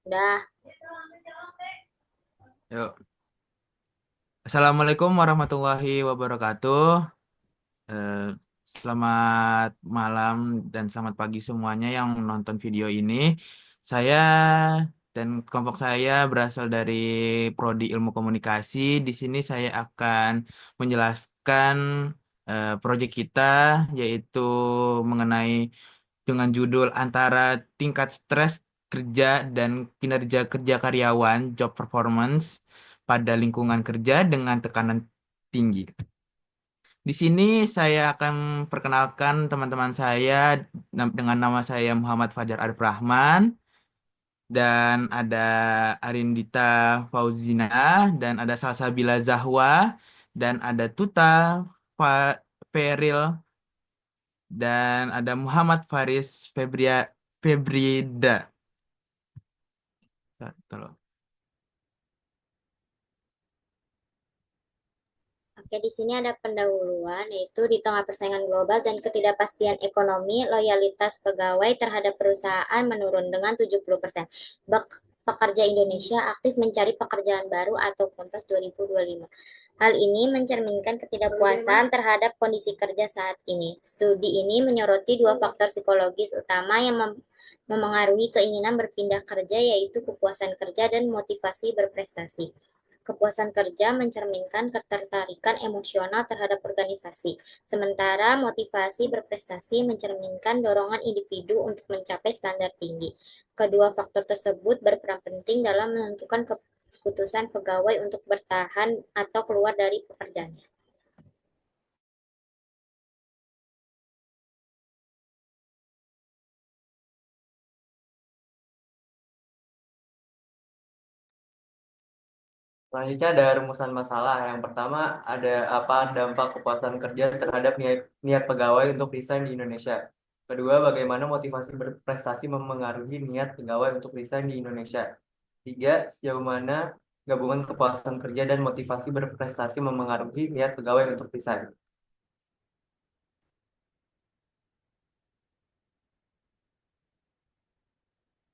Udah. Yuk. Assalamualaikum warahmatullahi wabarakatuh. Eh, Selamat malam dan selamat pagi semuanya yang menonton video ini. Saya dan kelompok saya berasal dari Prodi Ilmu Komunikasi. Di sini saya akan menjelaskan proyek kita, yaitu mengenai dengan judul antara tingkat stres kerja dan kinerja kerja karyawan, job performance pada lingkungan kerja dengan tekanan tinggi. Di sini saya akan perkenalkan teman-teman saya dengan nama saya Muhammad Fajar Arif Rahman dan ada Arindita Fauzina dan ada Salsabila Zahwa dan ada Tuta Feril dan ada Muhammad Faris Febrida. Tolong. Oke, di sini ada pendahuluan, yaitu di tengah persaingan global dan ketidakpastian ekonomi, loyalitas pegawai terhadap perusahaan menurun dengan 70%. Pekerja Indonesia aktif mencari pekerjaan baru atau Kompas 2025. Hal ini mencerminkan ketidakpuasan terhadap kondisi kerja saat ini. Studi ini menyoroti dua faktor psikologis utama yang memengaruhi keinginan berpindah kerja, yaitu kepuasan kerja dan motivasi berprestasi. Kepuasan kerja mencerminkan ketertarikan emosional terhadap organisasi, sementara motivasi berprestasi mencerminkan dorongan individu untuk mencapai standar tinggi. Kedua faktor tersebut berperan penting dalam menentukan keputusan pegawai untuk bertahan atau keluar dari pekerjaannya. Selanjutnya ada rumusan masalah. Yang pertama ada apa dampak kepuasan kerja terhadap niat pegawai untuk resign di Indonesia. Kedua, bagaimana motivasi berprestasi memengaruhi niat pegawai untuk resign di Indonesia. Tiga, sejauh mana gabungan kepuasan kerja dan motivasi berprestasi memengaruhi niat pegawai untuk resign.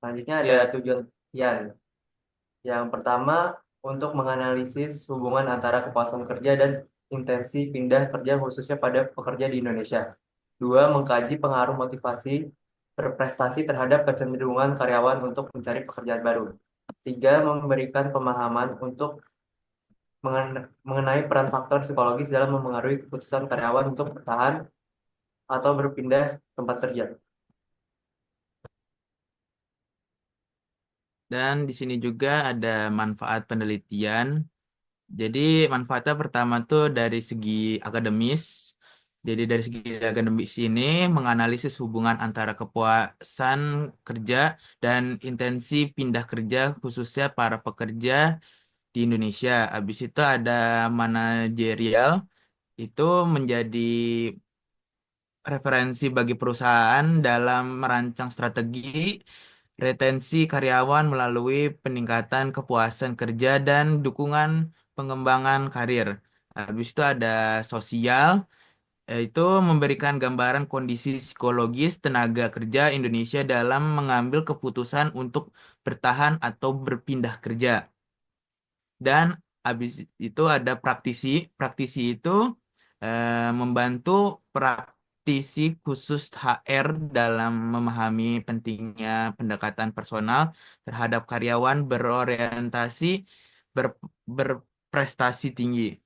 Selanjutnya ada Ya, tujuan penelitian. Yang pertama, untuk menganalisis hubungan antara kepuasan kerja dan intensi pindah kerja khususnya pada pekerja di Indonesia. Dua, mengkaji pengaruh motivasi berprestasi terhadap kecenderungan karyawan untuk mencari pekerjaan baru. Tiga, memberikan pemahaman untuk mengenai peran faktor psikologis dalam memengaruhi keputusan karyawan untuk bertahan atau berpindah tempat kerja. dan di sini juga ada manfaat penelitian. Jadi manfaatnya pertama tuh dari segi akademis. Jadi dari segi akademis ini menganalisis hubungan antara kepuasan kerja dan intensi pindah kerja khususnya para pekerja di Indonesia. Habis itu ada manajerial, itu menjadi referensi bagi perusahaan dalam merancang strategi retensi karyawan melalui peningkatan kepuasan kerja dan dukungan pengembangan karir. Habis itu ada sosial, yaitu memberikan gambaran kondisi psikologis tenaga kerja Indonesia dalam mengambil keputusan untuk bertahan atau berpindah kerja. Dan habis itu ada praktisi. Praktisi itu membantu praktisi khusus HR dalam memahami pentingnya pendekatan personal terhadap karyawan berorientasi ber- berprestasi tinggi.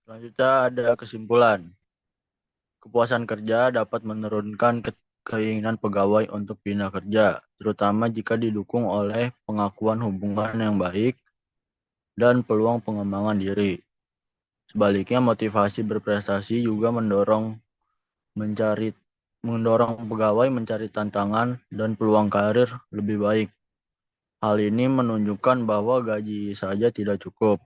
Selanjutnya ada kesimpulan. Kepuasan kerja dapat menurunkan keinginan pegawai untuk pindah kerja, terutama jika didukung oleh pengakuan hubungan yang baik dan peluang pengembangan diri. Sebaliknya, motivasi berprestasi juga mencari mendorong pegawai mencari tantangan dan peluang karir lebih baik. Hal ini menunjukkan bahwa gaji saja tidak cukup.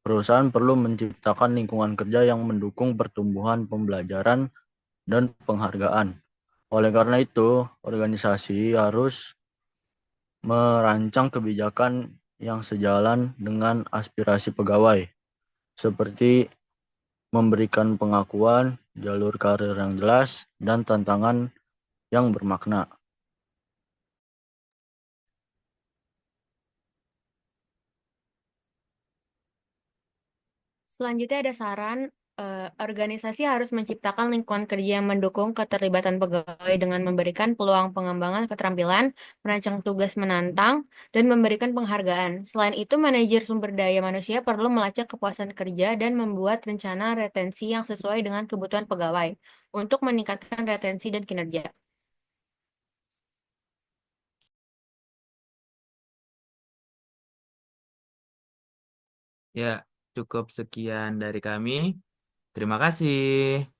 Perusahaan perlu menciptakan lingkungan kerja yang mendukung pertumbuhan pembelajaran dan penghargaan. Oleh karena itu, organisasi harus merancang kebijakan yang sejalan dengan aspirasi pegawai, seperti memberikan pengakuan, jalur karir yang jelas, dan tantangan yang bermakna. Selanjutnya ada saran, organisasi harus menciptakan lingkungan kerja yang mendukung keterlibatan pegawai dengan memberikan peluang pengembangan keterampilan, merancang tugas menantang, dan memberikan penghargaan. Selain itu, manajer sumber daya manusia perlu melacak kepuasan kerja dan membuat rencana retensi yang sesuai dengan kebutuhan pegawai untuk meningkatkan retensi dan kinerja. Ya, cukup sekian dari kami. Terima kasih.